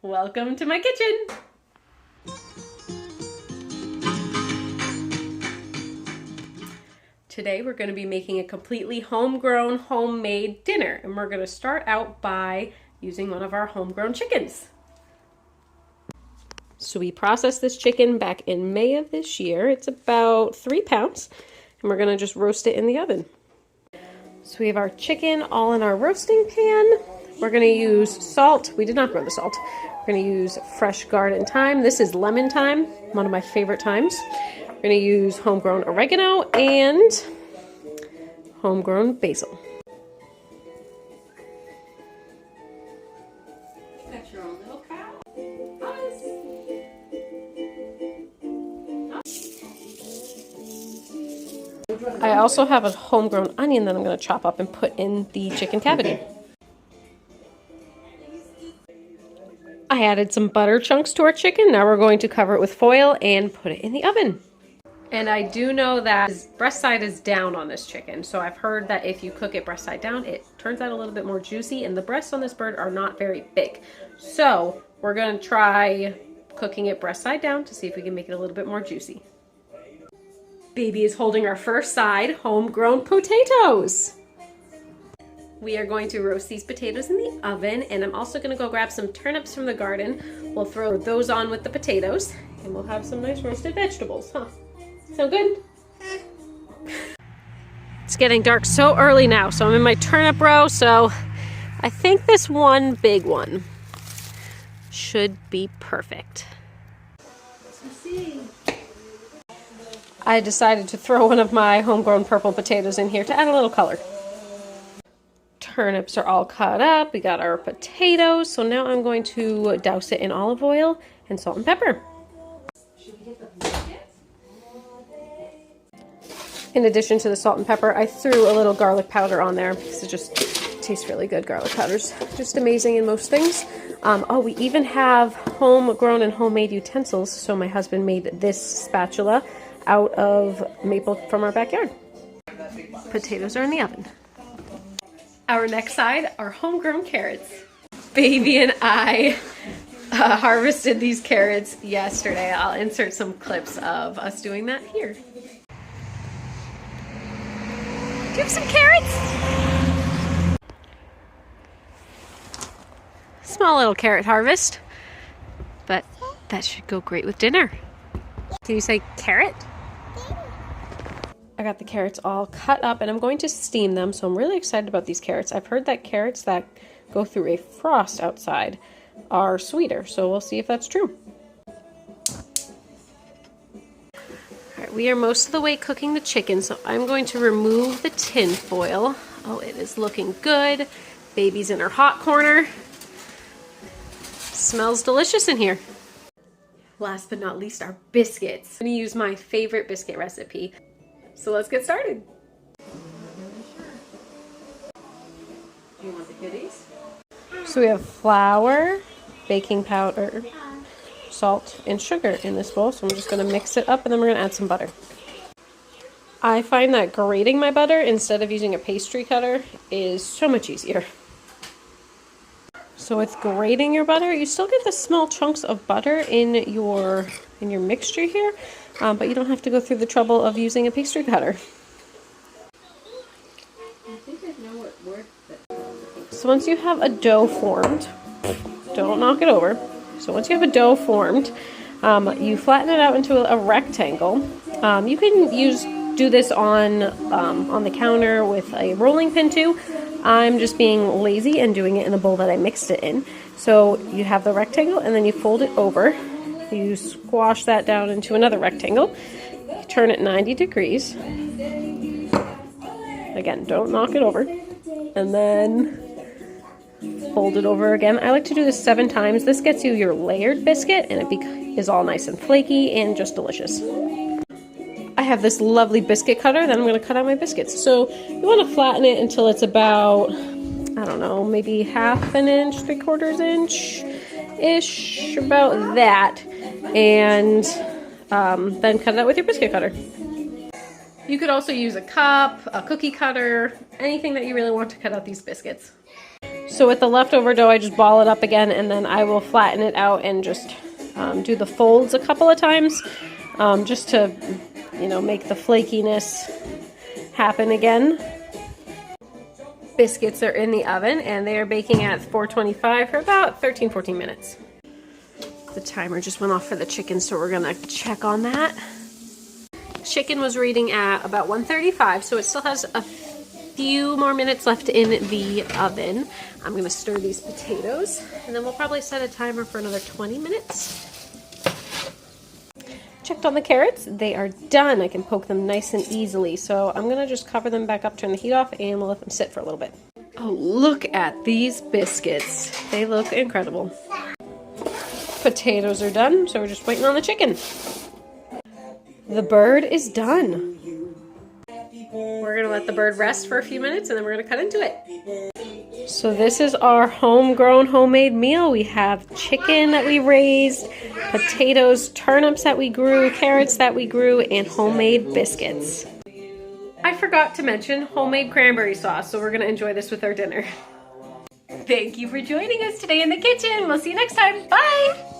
Welcome to my kitchen. Today we're going to be making a completely homegrown, homemade dinner, and we're going to start out by using one of our homegrown chickens. So we processed this chicken back in May of this year. It's about 3 pounds, and we're going to just roast it in the oven. So we have our chicken all in our roasting pan. We're going to use salt. We did not grow the salt. We're going to use fresh garden thyme. This is lemon thyme, one of my favorite thymes. We're going to use homegrown oregano and homegrown basil. You got your own little cow. I also have a homegrown onion that I'm going to chop up and put in the chicken cavity. I added some butter chunks to our chicken. Now we're going to cover it with foil and put it in the oven. And I do know that breast side is down on this chicken. So I've heard that if you cook it breast side down, it turns out a little bit more juicy, and the breasts on this bird are not very big. So we're going to try cooking it breast side down to see if we can make it a little bit more juicy. Baby is holding our first side, homegrown potatoes. We are going to roast these potatoes in the oven, and I'm also going to go grab some turnips from the garden. We'll throw those on with the potatoes, and we'll have some nice roasted vegetables, huh? Sound good? It's getting dark so early now, so I'm in my turnip row, so I think this one big one should be perfect. Let's see. I decided to throw one of my homegrown purple potatoes in here to add a little color. Turnips are all cut up. We got our potatoes. So now I'm going to douse it in olive oil and salt and pepper. In addition to the salt and pepper, I threw a little garlic powder on there because it just tastes really good. Garlic powder's just amazing in most things. Oh, we even have homegrown and homemade utensils. So my husband made this spatula out of maple from our backyard. Potatoes are in the oven. Our next side are homegrown carrots. Baby and I harvested these carrots yesterday. I'll insert some clips of us doing that here. Do you have some carrots? Small little carrot harvest, but that should go great with dinner. Can you say carrot? I got the carrots all cut up and I'm going to steam them, so I'm really excited about these carrots. I've heard that carrots that go through a frost outside are sweeter, so we'll see if that's true. Alright, we are most of the way cooking the chicken, so I'm going to remove the tin foil. Oh, it is looking good. Baby's in her hot corner. Smells delicious in here. Last but not least, our biscuits. I'm going to use my favorite biscuit recipe. So let's get started. Do you want the goodies? So we have flour, baking powder, salt, and sugar in this bowl. So I'm just going to mix it up, and then we're going to add some butter. I find that grating my butter instead of using a pastry cutter is so much easier. So with grating your butter, you still get the small chunks of butter in your mixture here. But you don't have to go through the trouble of using a pastry cutter. So once you have a dough formed, don't knock it over. So once you have a dough formed, you flatten it out into a rectangle. You can do this on the counter with a rolling pin too. I'm just being lazy and doing it in the bowl that I mixed it in. So you have the rectangle and then you fold it over. You squash that down into another rectangle. You turn it 90 degrees. Again, don't knock it over. And then fold it over again. I like to do this 7 times. This gets you your layered biscuit, and it is all nice and flaky and just delicious. I have this lovely biscuit cutter that I'm going to cut out my biscuits. So you want to flatten it until it's about, I don't know, maybe 1/2 inch, 3/4 inch-ish, about that. And then cut it out with your biscuit cutter. You could also use a cup, a cookie cutter, anything that you really want to cut out these biscuits. So with the leftover dough, I just ball it up again, and then I will flatten it out and just do the folds a couple of times, just to, you know, make the flakiness happen again. Biscuits are in the oven, and they are baking at 425 for about 13-14 minutes. The timer just went off for the chicken, so we're gonna check on that. Chicken was reading at about 135, so it still has a few more minutes left in the oven. I'm gonna stir these potatoes, and then we'll probably set a timer for another 20 minutes. Checked on the carrots, they are done. I can poke them nice and easily, so I'm gonna just cover them back up, turn the heat off, and we'll let them sit for a little bit. Oh, look at these biscuits. They look incredible. Potatoes are done, so we're just waiting on the chicken. The bird is done. We're gonna let the bird rest for a few minutes, and then we're gonna cut into it. So this is our homegrown homemade meal. We have chicken that we raised, potatoes, turnips that we grew, carrots that we grew, and homemade biscuits. I forgot to mention homemade cranberry sauce, so we're gonna enjoy this with our dinner. Thank you for joining us today in the kitchen. We'll see you next time. Bye!